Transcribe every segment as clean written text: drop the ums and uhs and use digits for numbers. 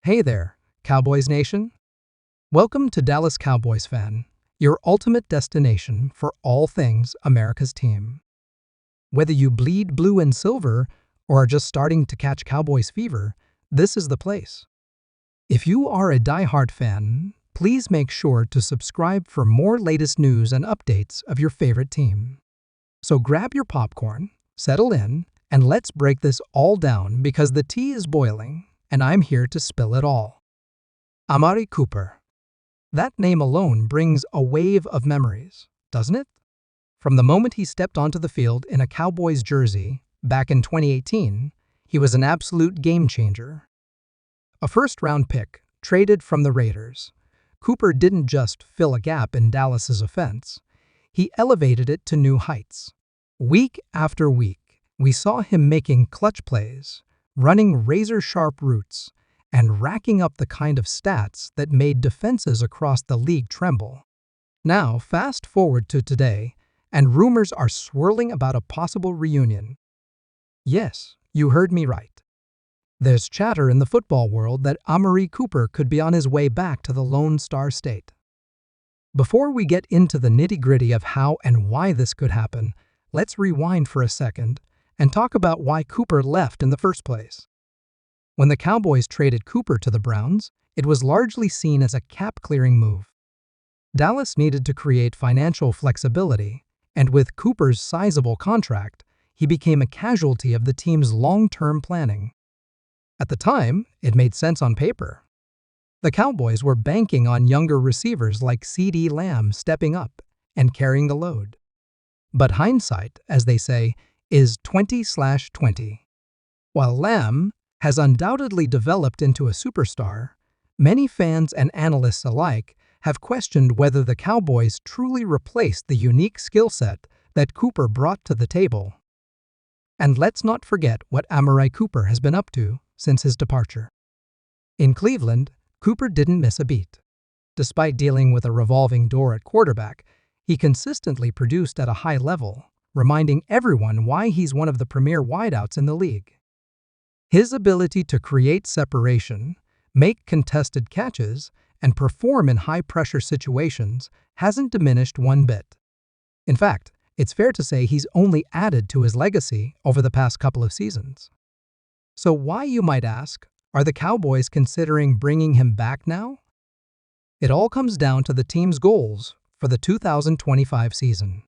Hey there, Cowboys Nation. Welcome to Dallas Cowboys Fan, your ultimate destination for all things America's team. Whether you bleed blue and silver or are just starting to catch Cowboys fever, this is the place. If you are a diehard fan, please make sure to subscribe for more latest news and updates of your favorite team. So grab your popcorn, settle in, and let's break this all down because the tea is boiling, and I'm here to spill it all. Amari Cooper. That name alone brings a wave of memories, doesn't it? From the moment he stepped onto the field in a Cowboys jersey back in 2018, he was an absolute game changer. A first-round pick traded from the Raiders, Cooper didn't just fill a gap in Dallas's offense, he elevated it to new heights. Week after week, we saw him making clutch plays, running razor-sharp routes, and racking up the kind of stats that made defenses across the league tremble. Now, fast forward to today, and rumors are swirling about a possible reunion. Yes, you heard me right. There's chatter in the football world that Amari Cooper could be on his way back to the Lone Star State. Before we get into the nitty-gritty of how and why this could happen, let's rewind for a second and talk about why Cooper left in the first place. When the Cowboys traded Cooper to the Browns, it was largely seen as a cap-clearing move. Dallas needed to create financial flexibility, and with Cooper's sizable contract, he became a casualty of the team's long-term planning. At the time, it made sense on paper. The Cowboys were banking on younger receivers like CeeDee Lamb stepping up and carrying the load. But hindsight, as they say, is 20/20. While Lamb has undoubtedly developed into a superstar, many fans and analysts alike have questioned whether the Cowboys truly replaced the unique skill set that Cooper brought to the table. And let's not forget what Amari Cooper has been up to since his departure. In Cleveland, Cooper didn't miss a beat. Despite dealing with a revolving door at quarterback, he consistently produced at a high level, reminding everyone why he's one of the premier wideouts in the league. His ability to create separation, make contested catches, and perform in high-pressure situations hasn't diminished one bit. In fact, it's fair to say he's only added to his legacy over the past couple of seasons. So why, you might ask, are the Cowboys considering bringing him back now? It all comes down to the team's goals for the 2025 season.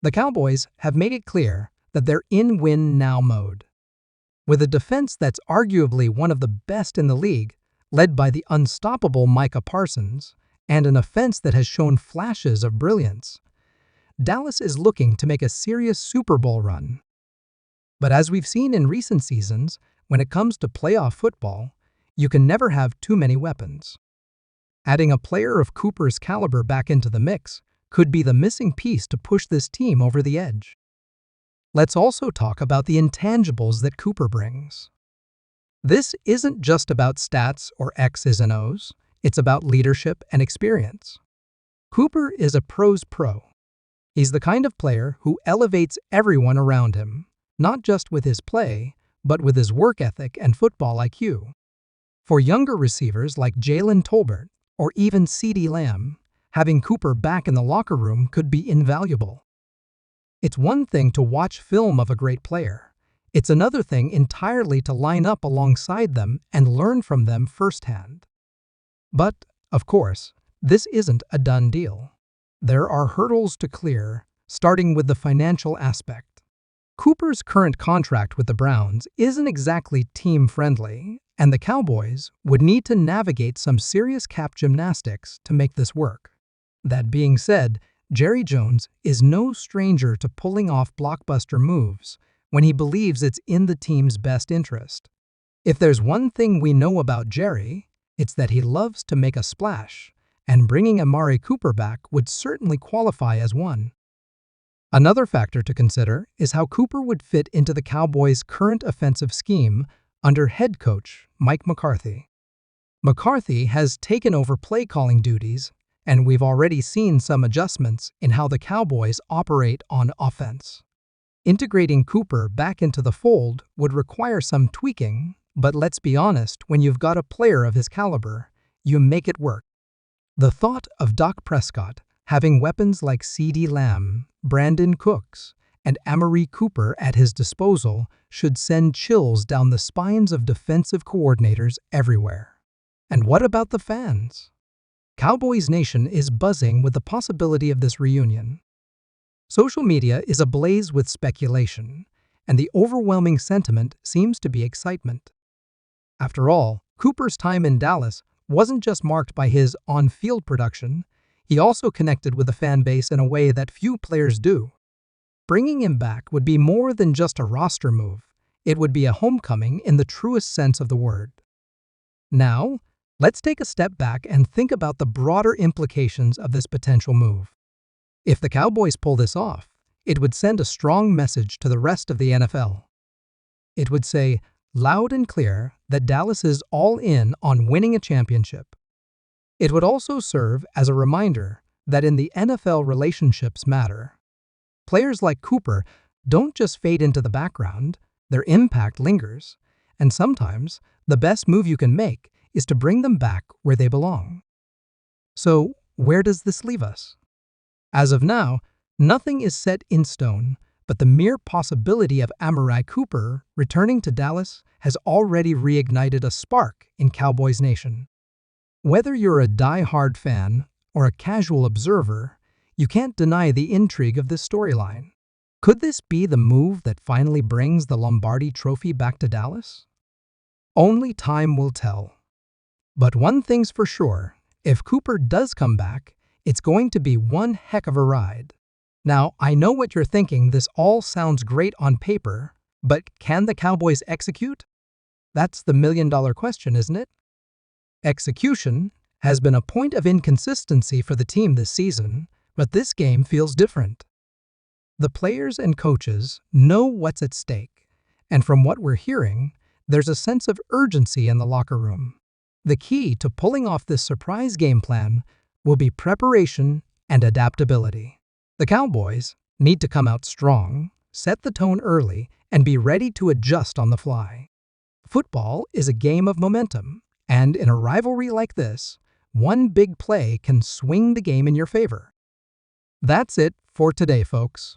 The Cowboys have made it clear that they're in win-now mode. With a defense that's arguably one of the best in the league, led by the unstoppable Micah Parsons, and an offense that has shown flashes of brilliance, Dallas is looking to make a serious Super Bowl run. But as we've seen in recent seasons, when it comes to playoff football, you can never have too many weapons. Adding a player of Cooper's caliber back into the mix could be the missing piece to push this team over the edge. Let's also talk about the intangibles that Cooper brings. This isn't just about stats or X's and O's, it's about leadership and experience. Cooper is a pro's pro. He's the kind of player who elevates everyone around him, not just with his play, but with his work ethic and football IQ. For younger receivers like Jalen Tolbert or even CeeDee Lamb, having Cooper back in the locker room could be invaluable. It's one thing to watch film of a great player. It's another thing entirely to line up alongside them and learn from them firsthand. But, of course, this isn't a done deal. There are hurdles to clear, starting with the financial aspect. Cooper's current contract with the Browns isn't exactly team-friendly, and the Cowboys would need to navigate some serious cap gymnastics to make this work. That being said, Jerry Jones is no stranger to pulling off blockbuster moves when he believes it's in the team's best interest. If there's one thing we know about Jerry, it's that he loves to make a splash, and bringing Amari Cooper back would certainly qualify as one. Another factor to consider is how Cooper would fit into the Cowboys' current offensive scheme under head coach Mike McCarthy. McCarthy has taken over play-calling duties, and we've already seen some adjustments in how the Cowboys operate on offense. Integrating Cooper back into the fold would require some tweaking, But let's be honest, when you've got a player of his caliber, you make it work. The thought of Dak Prescott having weapons like CeeDee Lamb, Brandon Cooks, and Amari Cooper at his disposal should send chills down the spines of defensive coordinators everywhere. And what about the fans? Cowboys Nation is buzzing with the possibility of this reunion. Social media is ablaze with speculation, and the overwhelming sentiment seems to be excitement. After all, Cooper's time in Dallas wasn't just marked by his on-field production, he also connected with the fan base in a way that few players do. Bringing him back would be more than just a roster move. It would be a homecoming in the truest sense of the word. Now, let's take a step back and think about the broader implications of this potential move. If the Cowboys pull this off, it would send a strong message to the rest of the NFL. It would say, loud and clear, that Dallas is all in on winning a championship. It would also serve as a reminder that in the NFL, relationships matter. Players like Cooper don't just fade into the background, their impact lingers, and sometimes the best move you can make is to bring them back where they belong. So, where does this leave us? As of now, nothing is set in stone, but the mere possibility of Amari Cooper returning to Dallas has already reignited a spark in Cowboys Nation. Whether you're a die-hard fan or a casual observer, you can't deny the intrigue of this storyline. Could this be the move that finally brings the Lombardi Trophy back to Dallas? Only time will tell. But one thing's for sure, if Cooper does come back, it's going to be one heck of a ride. Now, I know what you're thinking, this all sounds great on paper, but can the Cowboys execute? That's the million-dollar question, isn't it? Execution has been a point of inconsistency for the team this season, but this game feels different. The players and coaches know what's at stake, and from what we're hearing, there's a sense of urgency in the locker room. The key to pulling off this surprise game plan will be preparation and adaptability. The Cowboys need to come out strong, set the tone early, and be ready to adjust on the fly. Football is a game of momentum, and in a rivalry like this, one big play can swing the game in your favor. That's it for today, folks.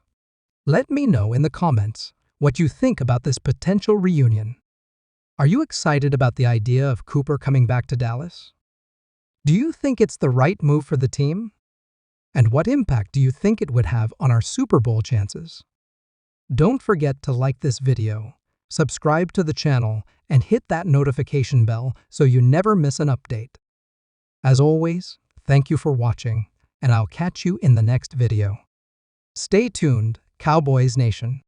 Let me know in the comments what you think about this potential reunion. Are you excited about the idea of Cooper coming back to Dallas? Do you think it's the right move for the team? And what impact do you think it would have on our Super Bowl chances? Don't forget to like this video, subscribe to the channel, and hit that notification bell so you never miss an update. As always, thank you for watching, and I'll catch you in the next video. Stay tuned, Cowboys Nation.